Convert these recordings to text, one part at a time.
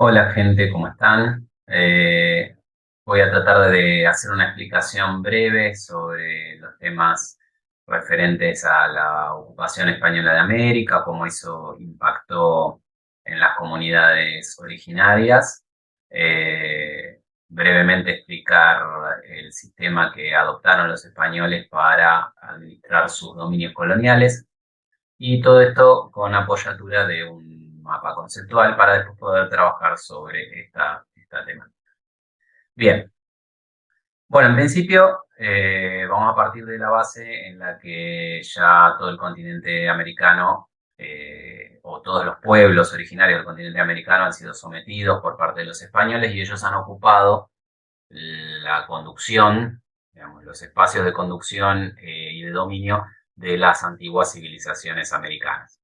Hola gente, ¿cómo están? Voy a tratar de hacer una explicación breve sobre los temas referentes a la ocupación española de América, cómo eso impactó en las comunidades originarias. Brevemente explicar el sistema que adoptaron los españoles para administrar sus dominios coloniales y todo esto con apoyatura de un mapa conceptual para después poder trabajar sobre esta temática. Bien, bueno, en principio vamos a partir de la base en la que ya todo el continente americano o todos los pueblos originarios del continente americano han sido sometidos por parte de los españoles y ellos han ocupado la conducción, digamos, los espacios de conducción y de dominio de las antiguas civilizaciones americanas.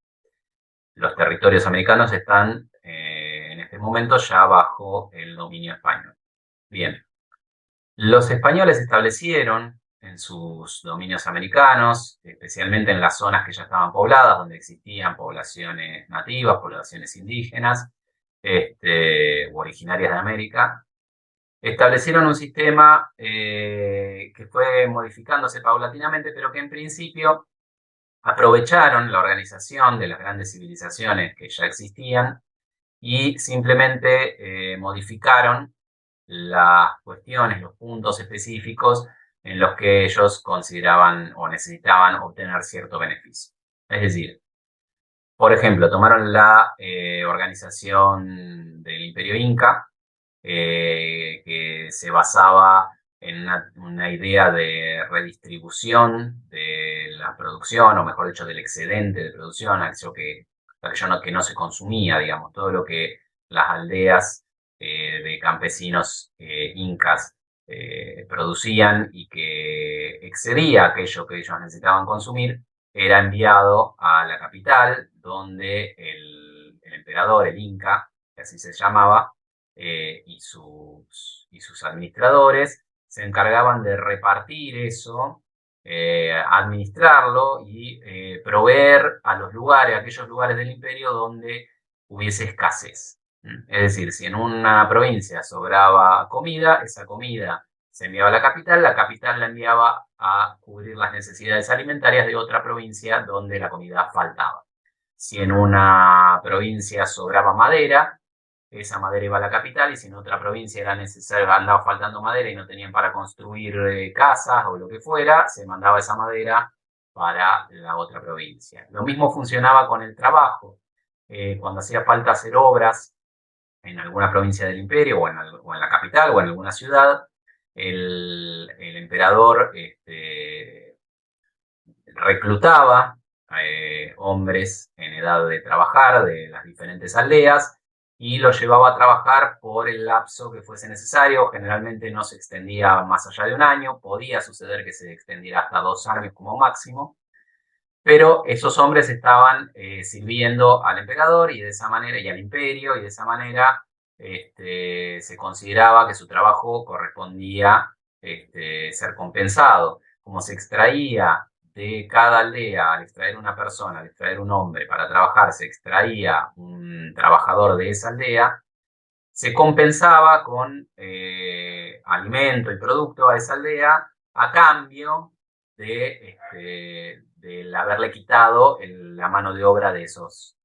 Los territorios americanos están en este momento ya bajo el dominio español. Bien, los españoles establecieron en sus dominios americanos, especialmente en las zonas que ya estaban pobladas, donde existían poblaciones nativas, poblaciones indígenas u originarias de América, establecieron un sistema que fue modificándose paulatinamente, pero que en principio aprovecharon la organización de las grandes civilizaciones que ya existían y simplemente modificaron las cuestiones, los puntos específicos en los que ellos consideraban o necesitaban obtener cierto beneficio. Es decir, por ejemplo, tomaron la organización del Imperio Inca, que se basaba en una idea de redistribución de la producción, o mejor dicho, del excedente de producción, aquello que no se consumía, digamos, todo lo que las aldeas de campesinos incas producían y que excedía aquello que ellos necesitaban consumir, era enviado a la capital, donde el emperador, el Inca, que así se llamaba, y sus administradores se encargaban de repartir eso, administrarlo y proveer a los lugares, a aquellos lugares del imperio donde hubiese escasez. Es decir, si en una provincia sobraba comida, esa comida se enviaba a la capital la enviaba a cubrir las necesidades alimentarias de otra provincia donde la comida faltaba. Si en una provincia sobraba madera, esa madera iba a la capital, y si en otra provincia era necesario, andaba faltando madera y no tenían para construir casas o lo que fuera, se mandaba esa madera para la otra provincia. Lo mismo funcionaba con el trabajo. Cuando hacía falta hacer obras en alguna provincia del imperio o en la capital o en alguna ciudad, el emperador reclutaba hombres en edad de trabajar de las diferentes aldeas y los llevaba a trabajar por el lapso que fuese necesario. Generalmente no se extendía más allá de un año, podía suceder que se extendiera hasta 2 años como máximo, pero esos hombres estaban sirviendo al emperador y de esa manera, y al imperio, y de esa manera se consideraba que su trabajo correspondía ser compensado. Como se extraía de cada aldea, al extraer una persona, al extraer un hombre para trabajar, se extraía un trabajador de esa aldea, se compensaba con alimento y producto a esa aldea a cambio del haberle quitado la mano de obra de esos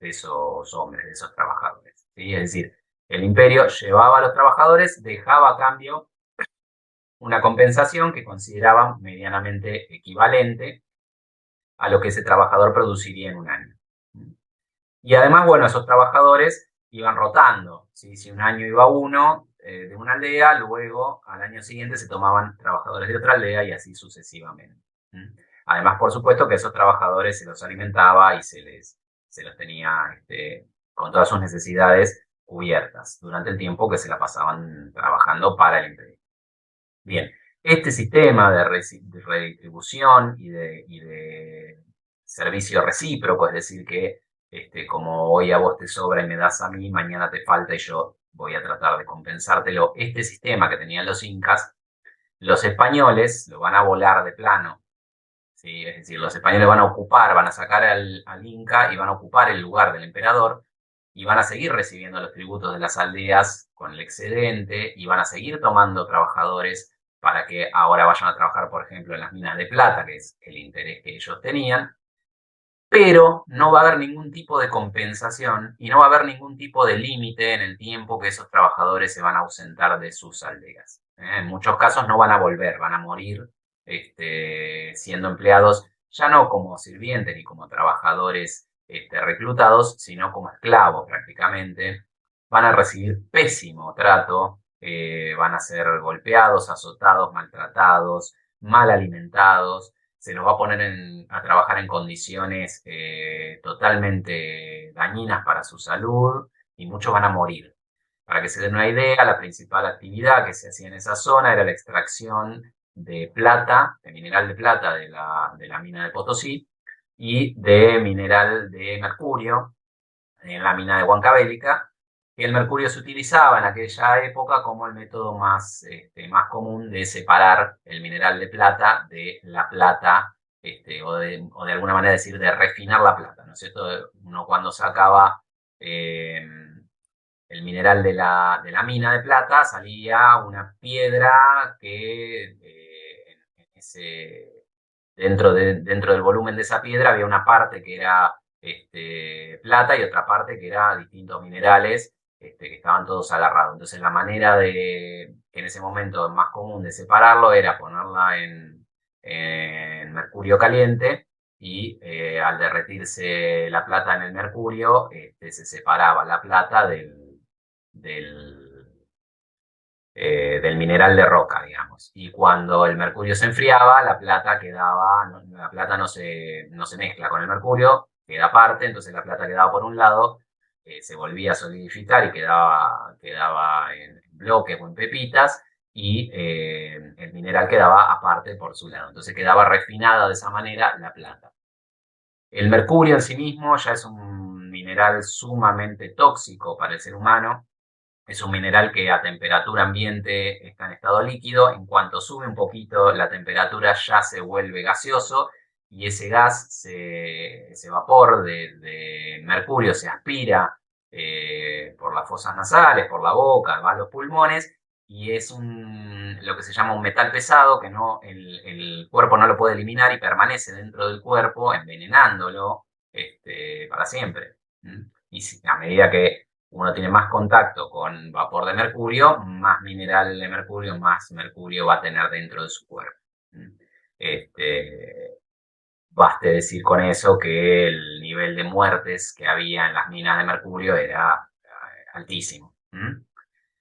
hombres, de esos trabajadores. ¿Sí? Es decir, el imperio llevaba a los trabajadores, dejaba a cambio una compensación que consideraban medianamente equivalente a lo que ese trabajador produciría en un año. Y además, bueno, esos trabajadores iban rotando. ¿Sí? Si un año iba uno de una aldea, luego al año siguiente se tomaban trabajadores de otra aldea y así sucesivamente. Además, por supuesto que esos trabajadores se los alimentaba y se los tenía con todas sus necesidades cubiertas durante el tiempo que se la pasaban trabajando para el imperio. Bien, este sistema de redistribución y de servicio recíproco, es decir, que como hoy a vos te sobra y me das a mí, mañana te falta y yo voy a tratar de compensártelo. Este sistema que tenían los incas, los españoles lo van a volar de plano. ¿Sí? Es decir, los españoles van a ocupar, van a sacar al inca y van a ocupar el lugar del emperador, y van a seguir recibiendo los tributos de las aldeas con el excedente y van a seguir tomando trabajadores para que ahora vayan a trabajar, por ejemplo, en las minas de plata, que es el interés que ellos tenían, pero no va a haber ningún tipo de compensación y no va a haber ningún tipo de límite en el tiempo que esos trabajadores se van a ausentar de sus aldeas. En muchos casos no van a volver, van a morir siendo empleados ya no como sirvientes ni como trabajadores reclutados, sino como esclavos prácticamente. Van a recibir pésimo trato, van a ser golpeados, azotados, maltratados, mal alimentados, se los va a poner a trabajar en condiciones totalmente dañinas para su salud y muchos van a morir. Para que se den una idea, la principal actividad que se hacía en esa zona era la extracción de plata, de mineral de plata de la mina de Potosí y de mineral de mercurio en la mina de Huancavelica, que el mercurio se utilizaba en aquella época como el método más común de separar el mineral de plata de la plata, o de alguna manera decir, de refinar la plata, ¿no es cierto? Uno cuando sacaba eh, el mineral de la mina de plata, salía una piedra que dentro del volumen de esa piedra había una parte que era plata y otra parte que era distintos minerales que estaban todos agarrados. Entonces la manera que en ese momento más común de separarlo era ponerla en mercurio caliente y al derretirse la plata en el mercurio se separaba la plata del, del mineral de roca, digamos. Y cuando el mercurio se enfriaba, la plata quedaba, la plata no se mezcla con el mercurio, queda aparte, entonces la plata quedaba por un lado, se volvía a solidificar y quedaba en bloques o en pepitas, y el mineral quedaba aparte por su lado. Entonces quedaba refinada de esa manera la plata. El mercurio en sí mismo ya es un mineral sumamente tóxico para el ser humano. Es un mineral que a temperatura ambiente está en estado líquido. En cuanto sube un poquito la temperatura ya se vuelve gaseoso y ese gas, ese vapor de mercurio se aspira por las fosas nasales, por la boca, va a los pulmones y es lo que se llama un metal pesado que el cuerpo no lo puede eliminar y permanece dentro del cuerpo envenenándolo para siempre. Y a medida que uno tiene más contacto con vapor de mercurio, más mineral de mercurio, más mercurio va a tener dentro de su cuerpo. Este, baste decir con eso que el nivel de muertes que había en las minas de mercurio era altísimo.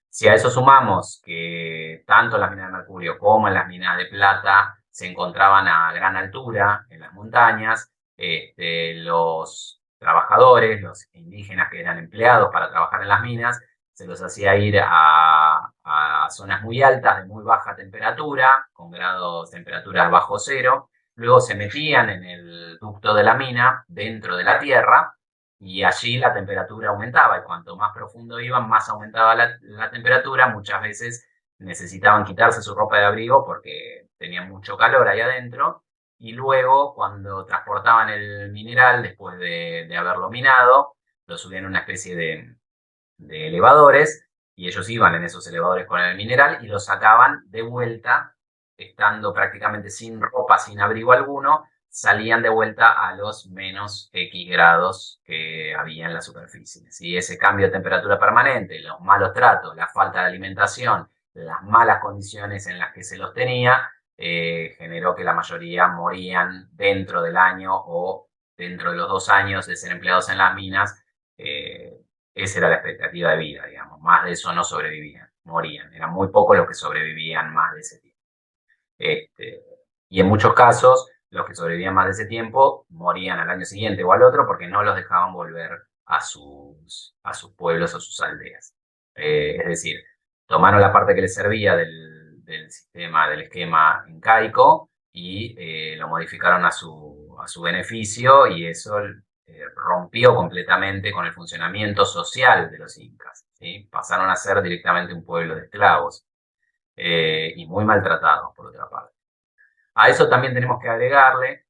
Si a eso sumamos que tanto en las minas de mercurio como en las minas de plata se encontraban a gran altura en las montañas, los trabajadores, los indígenas que eran empleados para trabajar en las minas, se los hacía ir a zonas muy altas de muy baja temperatura, con grados de temperatura bajo cero, luego se metían en el ducto de la mina dentro de la tierra y allí la temperatura aumentaba y cuanto más profundo iban, más aumentaba la temperatura. Muchas veces necesitaban quitarse su ropa de abrigo porque tenían mucho calor ahí adentro y luego cuando transportaban el mineral después de haberlo minado, lo subían en una especie de elevadores y ellos iban en esos elevadores con el mineral y lo sacaban de vuelta, estando prácticamente sin ropa, sin abrigo alguno, salían de vuelta a los menos X grados que había en la superficie. Y ese cambio de temperatura permanente, los malos tratos, la falta de alimentación, las malas condiciones en las que se los tenía, generó que la mayoría morían dentro del año o dentro de los 2 años de ser empleados en las minas. Esa era la expectativa de vida, digamos. Más de eso no sobrevivían, morían. Eran muy pocos los que sobrevivían más de ese tiempo. Y en muchos casos, los que sobrevivían más de ese tiempo morían al año siguiente o al otro porque no los dejaban volver a sus pueblos o sus aldeas. Es decir, tomaron la parte que les servía del sistema, del esquema incaico y lo modificaron a su beneficio y eso rompió completamente con el funcionamiento social de los incas. ¿Sí? Pasaron a ser directamente un pueblo de esclavos y muy maltratados, por otra parte. A eso también tenemos que agregarle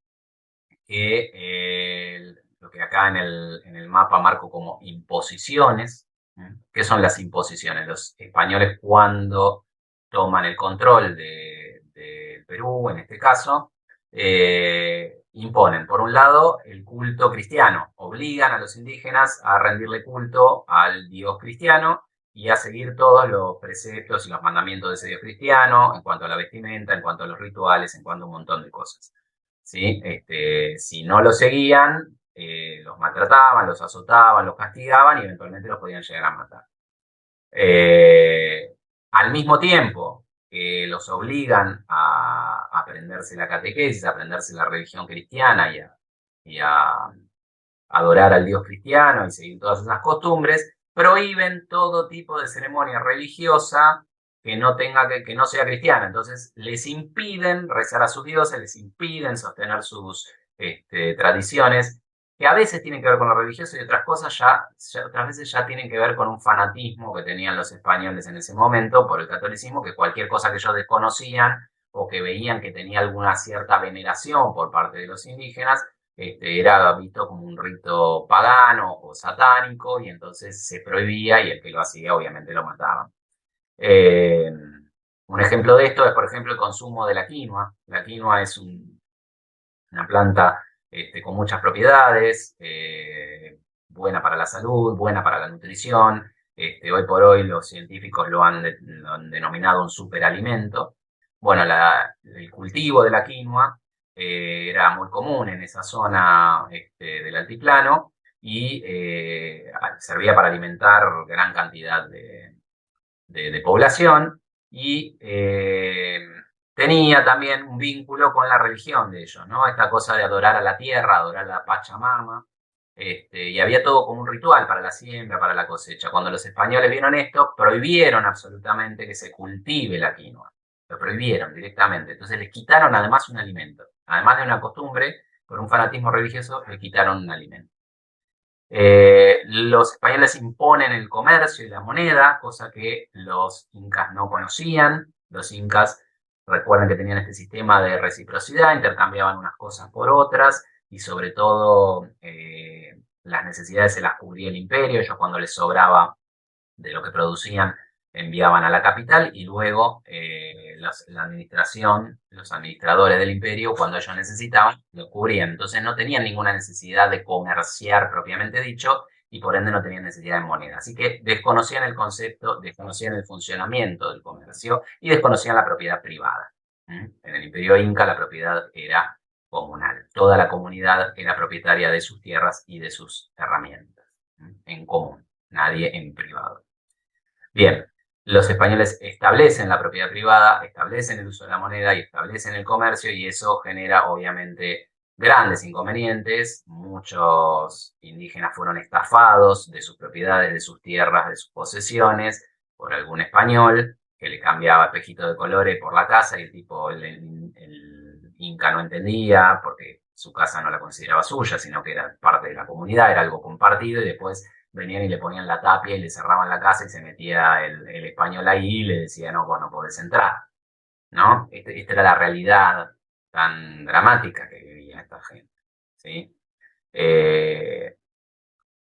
que lo que acá en el mapa marco como imposiciones. ¿Qué son las imposiciones? Los españoles cuando toman el control de Perú, en este caso, imponen, por un lado, el culto cristiano, obligan a los indígenas a rendirle culto al dios cristiano y a seguir todos los preceptos y los mandamientos de ese dios cristiano en cuanto a la vestimenta, en cuanto a los rituales, en cuanto a un montón de cosas. ¿Sí? Si no lo seguían, los maltrataban, los azotaban, los castigaban y eventualmente los podían llegar a matar. Al mismo tiempo que los obligan a aprenderse la catequesis, a aprenderse la religión cristiana y a adorar al Dios cristiano y seguir todas esas costumbres, prohíben todo tipo de ceremonia religiosa que no que no sea cristiana. Entonces les impiden rezar a sus dioses, les impiden sostener sus tradiciones, que a veces tienen que ver con lo religioso y otras cosas otras veces ya tienen que ver con un fanatismo que tenían los españoles en ese momento por el catolicismo, que cualquier cosa que ellos desconocían o que veían que tenía alguna cierta veneración por parte de los indígenas, era visto como un rito pagano o satánico y entonces se prohibía y el que lo hacía obviamente lo mataban. Un ejemplo de esto es, por ejemplo, el consumo de la quinoa. La quinoa es una planta con muchas propiedades, buena para la salud, buena para la nutrición. Hoy por hoy los científicos lo han denominado un superalimento. Bueno, el cultivo de la quinoa era muy común en esa zona del altiplano y servía para alimentar gran cantidad de población y tenía también un vínculo con la religión de ellos, ¿no? Esta cosa de adorar a la tierra, adorar a la Pachamama, y había todo como un ritual para la siembra, para la cosecha. Cuando los españoles vieron esto, prohibieron absolutamente que se cultive la quinoa. Lo prohibieron directamente. Entonces les quitaron además un alimento. Además de una costumbre, por un fanatismo religioso, le quitaron un alimento. Los españoles imponen el comercio y la moneda, cosa que los incas no conocían. Los incas, recuerden que tenían este sistema de reciprocidad, intercambiaban unas cosas por otras y sobre todo las necesidades se las cubría el imperio. Ellos cuando les sobraba de lo que producían enviaban a la capital y luego la administración, los administradores del imperio, cuando ellos necesitaban, lo cubrían. Entonces no tenían ninguna necesidad de comerciar propiamente dicho y por ende no tenían necesidad de moneda. Así que desconocían el concepto, desconocían el funcionamiento del comercio y desconocían la propiedad privada. En el imperio inca la propiedad era comunal. Toda la comunidad era propietaria de sus tierras y de sus herramientas en común, nadie en privado. Bien, los españoles establecen la propiedad privada, establecen el uso de la moneda y establecen el comercio y eso genera obviamente grandes inconvenientes. Muchos indígenas fueron estafados de sus propiedades, de sus tierras, de sus posesiones por algún español que le cambiaba espejitos de colores por la casa y el tipo, el inca no entendía porque su casa no la consideraba suya, sino que era parte de la comunidad, era algo compartido y después venían y le ponían la tapia y le cerraban la casa y se metía el español ahí y le decía, no, vos no podés entrar, ¿no? Esta era la realidad tan dramática que vivía esta gente, ¿sí?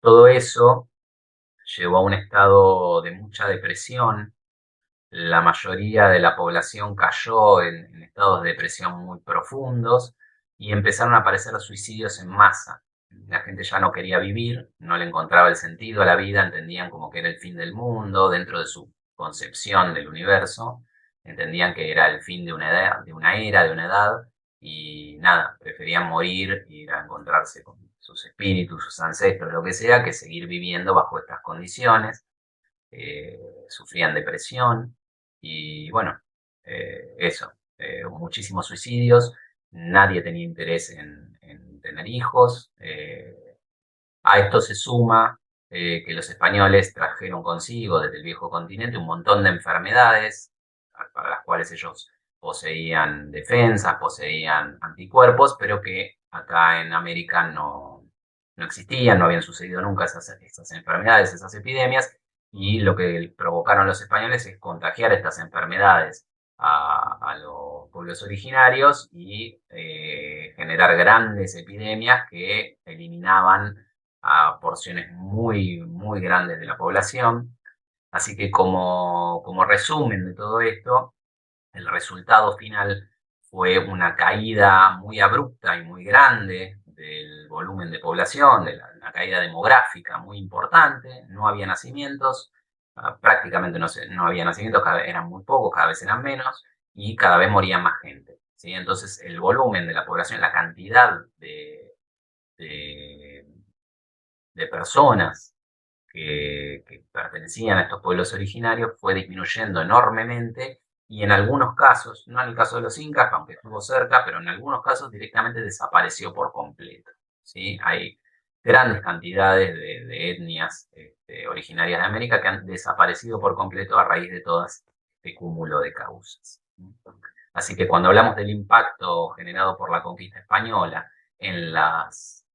Todo eso llevó a un estado de mucha depresión. La mayoría de la población cayó en estados de depresión muy profundos y empezaron a aparecer los suicidios en masa. La gente ya no quería vivir, no le encontraba el sentido a la vida, entendían como que era el fin del mundo, dentro de su concepción del universo, entendían que era el fin de una edad, de una edad, y nada, preferían morir y ir a encontrarse con sus espíritus, sus ancestros, lo que sea, que seguir viviendo bajo estas condiciones. Sufrían depresión y bueno, eso, muchísimos suicidios, nadie tenía interés en tener hijos. A esto se suma que los españoles trajeron consigo desde el viejo continente un montón de enfermedades para las cuales ellos poseían defensas, poseían anticuerpos, pero que acá en América no existían, no habían sucedido nunca esas enfermedades, esas epidemias, y lo que provocaron los españoles es contagiar estas enfermedades a los pueblos originarios y generar grandes epidemias que eliminaban a porciones muy, muy grandes de la población. Así que como resumen de todo esto, el resultado final fue una caída muy abrupta y muy grande del volumen de población, una caída demográfica muy importante, no había nacimientos, prácticamente no había nacimientos, eran muy pocos, cada vez eran menos, y cada vez moría más gente. ¿Sí? Entonces el volumen de la población, la cantidad de, de personas que pertenecían a estos pueblos originarios fue disminuyendo enormemente y en algunos casos, no en el caso de los incas, aunque estuvo cerca, pero en algunos casos directamente desapareció por completo. ¿Sí? Hay grandes cantidades de etnias originarias de América que han desaparecido por completo a raíz de todo este cúmulo de causas. Así que cuando hablamos del impacto generado por la conquista española en los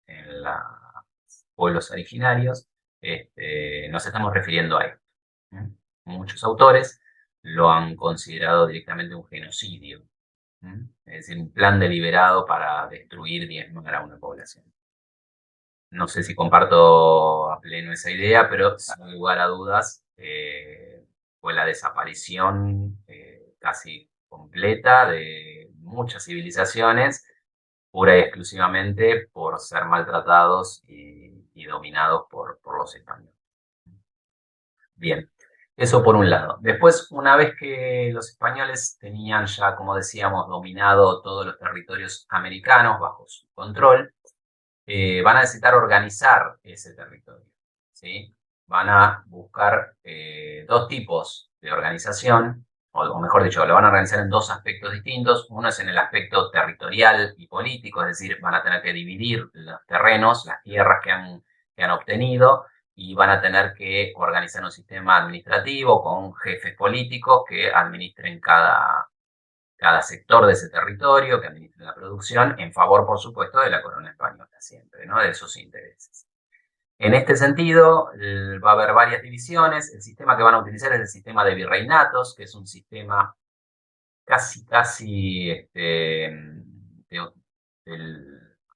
pueblos originarios, nos estamos refiriendo a esto. Muchos autores lo han considerado directamente un genocidio, es decir, un plan deliberado para destruir, diezmar a una población. No sé si comparto a pleno esa idea, pero sin lugar a dudas fue la desaparición casi completa de muchas civilizaciones, pura y exclusivamente por ser maltratados y dominados por los españoles. Bien, eso por un lado. Después, una vez que los españoles tenían ya, como decíamos, dominado todos los territorios americanos bajo su control, van a necesitar organizar ese territorio, ¿sí? Van a buscar dos tipos de organización, o mejor dicho, lo van a organizar en dos aspectos distintos. Uno es en el aspecto territorial y político, es decir, van a tener que dividir los terrenos, las tierras que han obtenido, y van a tener que organizar un sistema administrativo con jefes políticos que administren cada sector de ese territorio, que administre la producción, en favor, por supuesto, de la corona española siempre, ¿no? De sus intereses. En este sentido, va a haber varias divisiones. El sistema que van a utilizar es el sistema de virreinatos, que es un sistema casi que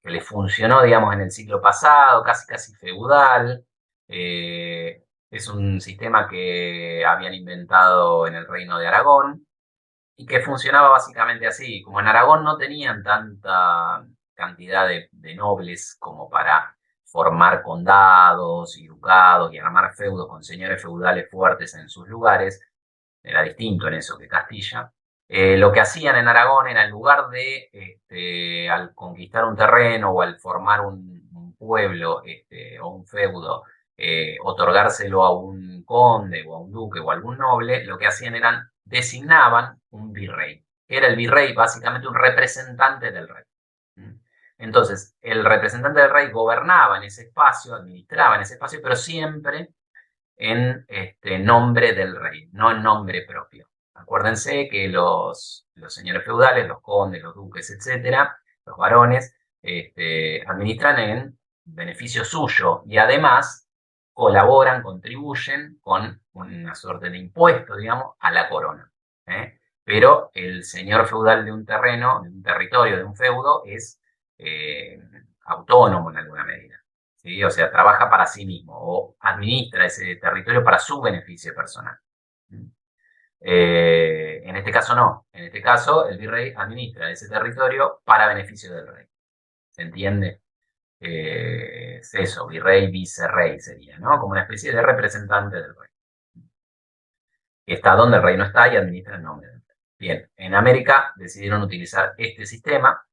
le funcionó, digamos, en el siglo pasado, casi feudal. Es un sistema que habían inventado en el Reino de Aragón y que funcionaba básicamente así. Como en Aragón no tenían tanta cantidad de nobles como para formar condados y ducados y armar feudos con señores feudales fuertes en sus lugares, era distinto en eso que Castilla. Lo que hacían en Aragón era, en lugar de, al conquistar un terreno o al formar un pueblo o un feudo, otorgárselo a un conde o a un duque o a algún noble, lo que hacían eran designaban un virrey, que era el virrey básicamente un representante del rey. Entonces, el representante del rey gobernaba en ese espacio, administraba en ese espacio, pero siempre en nombre del rey, no en nombre propio. Acuérdense que los señores feudales, los condes, los duques, etcétera, los varones, administran en beneficio suyo y además colaboran, contribuyen con una suerte de impuesto, digamos, a la corona. Pero el señor feudal de un terreno, de un territorio, de un feudo, es autónomo en alguna medida. ¿Sí? O sea, trabaja para sí mismo o administra ese territorio para su beneficio personal. En este caso no. En este caso, el virrey administra ese territorio para beneficio del rey. ¿Se entiende? Es eso, virrey, vicerrey sería, ¿no? Como una especie de representante del rey. Que está donde el rey no está y administra el nombre del rey. Bien, en América decidieron utilizar este sistema.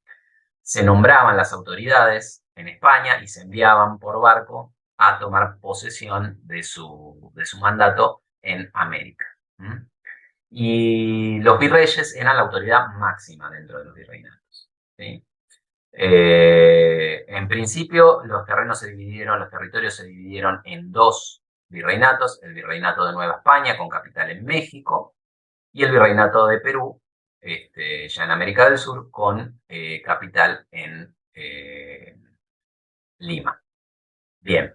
Se nombraban las autoridades en España y se enviaban por barco a tomar posesión de su mandato en América. Y los virreyes eran la autoridad máxima dentro de los virreinatos. ¿Sí? En principio, los territorios se dividieron en dos virreinatos: el virreinato de Nueva España, con capital en México, y el virreinato de Perú, ya en América del Sur, con capital en Lima. Bien,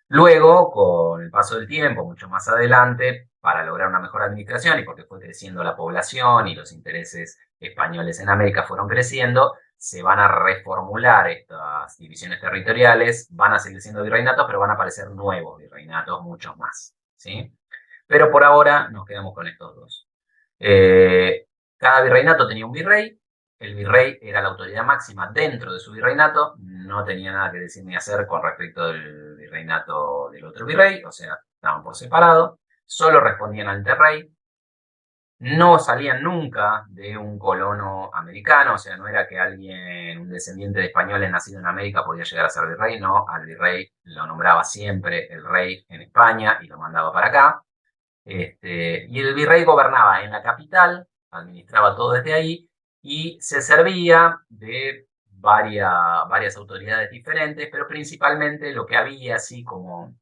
Luego, con el paso del tiempo, mucho más adelante, para lograr una mejor administración y porque fue creciendo la población y los intereses españoles en América fueron creciendo, se van a reformular estas divisiones territoriales, van a seguir siendo virreinatos, pero van a aparecer nuevos virreinatos, muchos más, ¿sí? Pero por ahora nos quedamos con estos dos. Cada virreinato tenía un virrey, el virrey era la autoridad máxima dentro de su virreinato, no tenía nada que decir ni hacer con respecto del virreinato del otro virrey, o sea, estaban por separado, solo respondían al interrey, no salían nunca de un colono americano, o sea, no era que alguien, un descendiente de españoles nacido en América podía llegar a ser virrey, no, al virrey lo nombraba siempre el rey en España y lo mandaba para acá. Y el virrey gobernaba en la capital, administraba todo desde ahí y se servía de varias autoridades diferentes, pero principalmente lo que había así como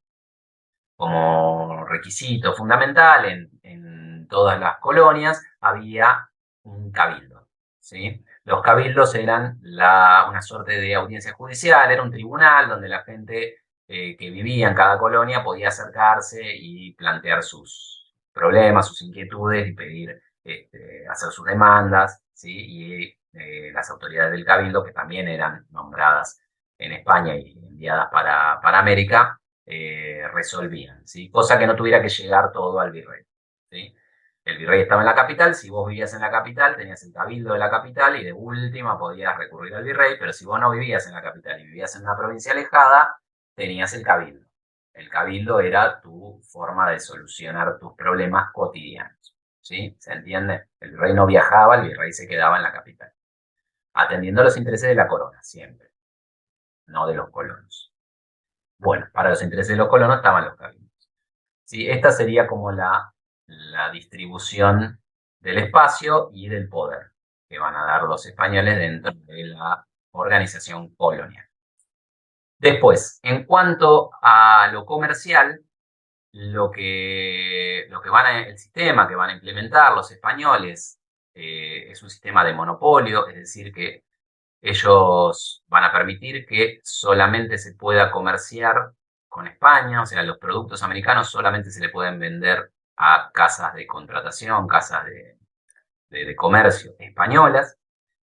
requisito fundamental en todas las colonias, había un cabildo, ¿sí? Los cabildos eran una suerte de audiencia judicial, era un tribunal donde la gente que vivía en cada colonia podía acercarse y plantear sus problemas, sus inquietudes y pedir, hacer sus demandas, ¿sí? Y las autoridades del cabildo, que también eran nombradas en España y enviadas para América, resolvían, ¿sí? Cosa que no tuviera que llegar todo al virrey, ¿sí? El virrey estaba en la capital, si vos vivías en la capital, tenías el cabildo de la capital y de última podías recurrir al virrey, pero si vos no vivías en la capital y vivías en una provincia alejada, tenías el cabildo. El cabildo era tu forma de solucionar tus problemas cotidianos, ¿sí? ¿Se entiende? El virrey no viajaba, el virrey se quedaba en la capital, atendiendo los intereses de la corona, siempre, no de los colonos. Bueno, para los intereses de los colonos estaban los cabildos. ¿Sí? Esta sería como la distribución del espacio y del poder que van a dar los españoles dentro de la organización colonial. Después, en cuanto a lo comercial, el sistema que van a implementar los españoles es un sistema de monopolio, es decir, que ellos van a permitir que solamente se pueda comerciar con España, o sea, los productos americanos solamente se le pueden vender a casas de contratación, casas de comercio españolas,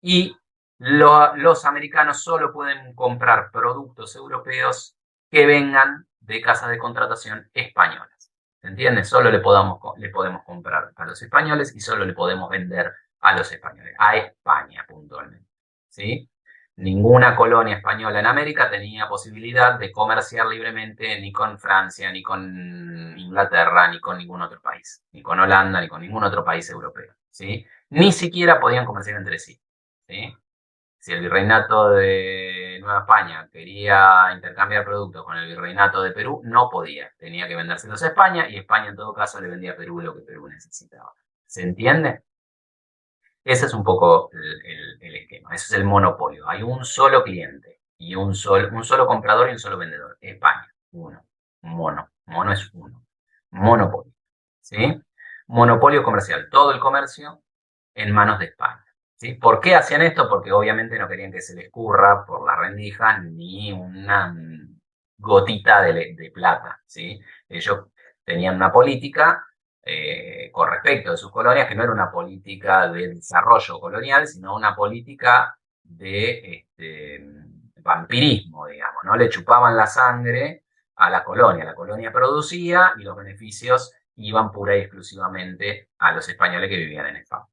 y los americanos solo pueden comprar productos europeos que vengan de casas de contratación españolas. ¿Se entiende? Solo le podemos comprar a los españoles y solo le podemos vender a los españoles, a España puntualmente. ¿Sí? Ninguna colonia española en América tenía posibilidad de comerciar libremente ni con Francia, ni con Inglaterra, ni con ningún otro país, ni con Holanda, ni con ningún otro país europeo. ¿Sí? Ni siquiera podían comerciar entre sí. ¿Sí? Si el virreinato de Nueva España quería intercambiar productos con el virreinato de Perú, no podía. Tenía que vendérselos a España y España en todo caso le vendía a Perú lo que Perú necesitaba. ¿Se entiende? Ese es un poco el esquema. Ese es el monopolio. Hay un solo cliente y un solo comprador y un solo vendedor. España, uno. Mono. Mono es uno. Monopolio. ¿Sí? Monopolio comercial. Todo el comercio en manos de España. ¿Sí? ¿Por qué hacían esto? Porque obviamente no querían que se les curra por las rendijas ni una gotita de plata. ¿Sí? Ellos tenían una política con respecto de sus colonias que no era una política de desarrollo colonial, sino una política de vampirismo, digamos, ¿no? Le chupaban la sangre a la colonia producía y los beneficios iban pura y exclusivamente a los españoles que vivían en España.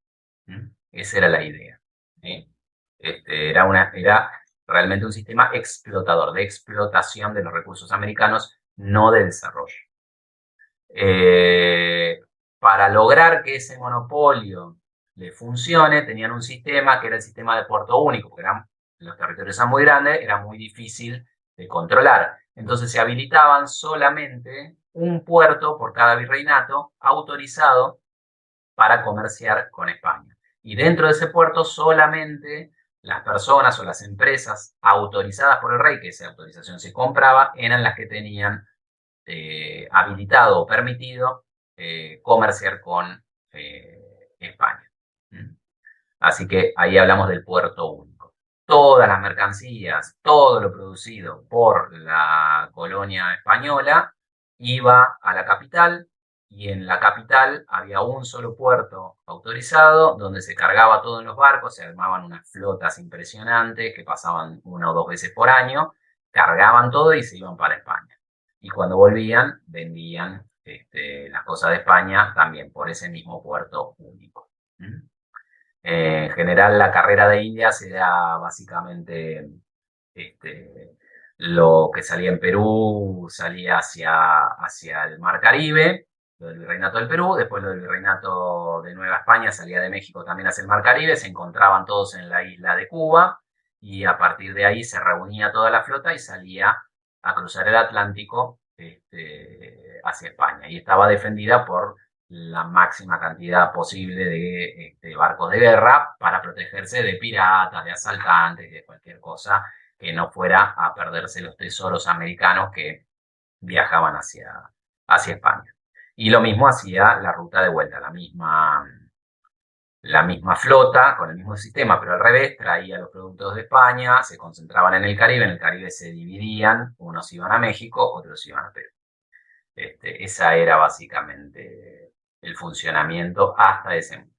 ¿Mm? Esa era la idea. ¿Sí? Era realmente un sistema explotador, de explotación de los recursos americanos, no de desarrollo. Para lograr que ese monopolio le funcione, tenían un sistema que era el sistema de puerto único, porque los territorios eran muy grandes, era muy difícil de controlar. Entonces se habilitaban solamente un puerto por cada virreinato autorizado para comerciar con España. Y dentro de ese puerto solamente las personas o las empresas autorizadas por el rey, que esa autorización se compraba, eran las que tenían habilitado o permitido comerciar con España. ¿Mm? Así que ahí hablamos del puerto único. todas las mercancías, todo lo producido por la colonia española iba a la capital y en la capital había un solo puerto autorizado donde se cargaba todo en los barcos, se armaban unas flotas impresionantes que pasaban una o dos veces por año, cargaban todo y se iban para España. Y cuando volvían, vendían las cosas de España también por ese mismo puerto único. ¿Mm? En general, la carrera de India se da básicamente lo que salía en Perú, salía hacia el Mar Caribe, lo del Virreinato del Perú, después lo del Virreinato de Nueva España salía de México también hacia el Mar Caribe, se encontraban todos en la isla de Cuba y a partir de ahí se reunía toda la flota y salía a cruzar el Atlántico hacia España y estaba defendida por la máxima cantidad posible de barcos de guerra para protegerse de piratas, de asaltantes, de cualquier cosa que no fuera a perderse los tesoros americanos que viajaban hacia España. Y lo mismo hacía la ruta de vuelta, la misma flota, con el mismo sistema, pero al revés, traía los productos de España, se concentraban en el Caribe se dividían, unos iban a México, otros iban a Perú. Esa era básicamente el funcionamiento hasta ese momento.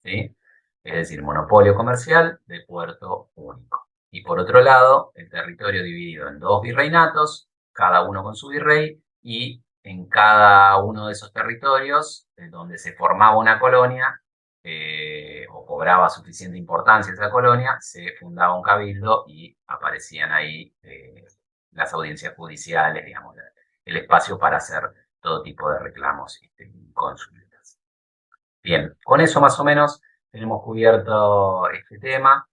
¿Sí? Es decir, monopolio comercial de puerto único. Y por otro lado, el territorio dividido en dos virreinatos, cada uno con su virrey, y en cada uno de esos territorios, donde se formaba una colonia, o cobraba suficiente importancia esa colonia, se fundaba un cabildo y aparecían ahí las audiencias judiciales, digamos, el espacio para hacer todo tipo de reclamos y consultas. Bien, con eso más o menos tenemos cubierto este tema.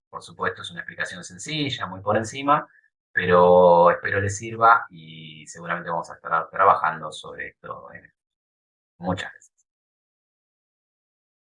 Por supuesto es una explicación sencilla, muy por encima, pero espero les sirva y seguramente vamos a estar trabajando sobre esto. Muchas gracias.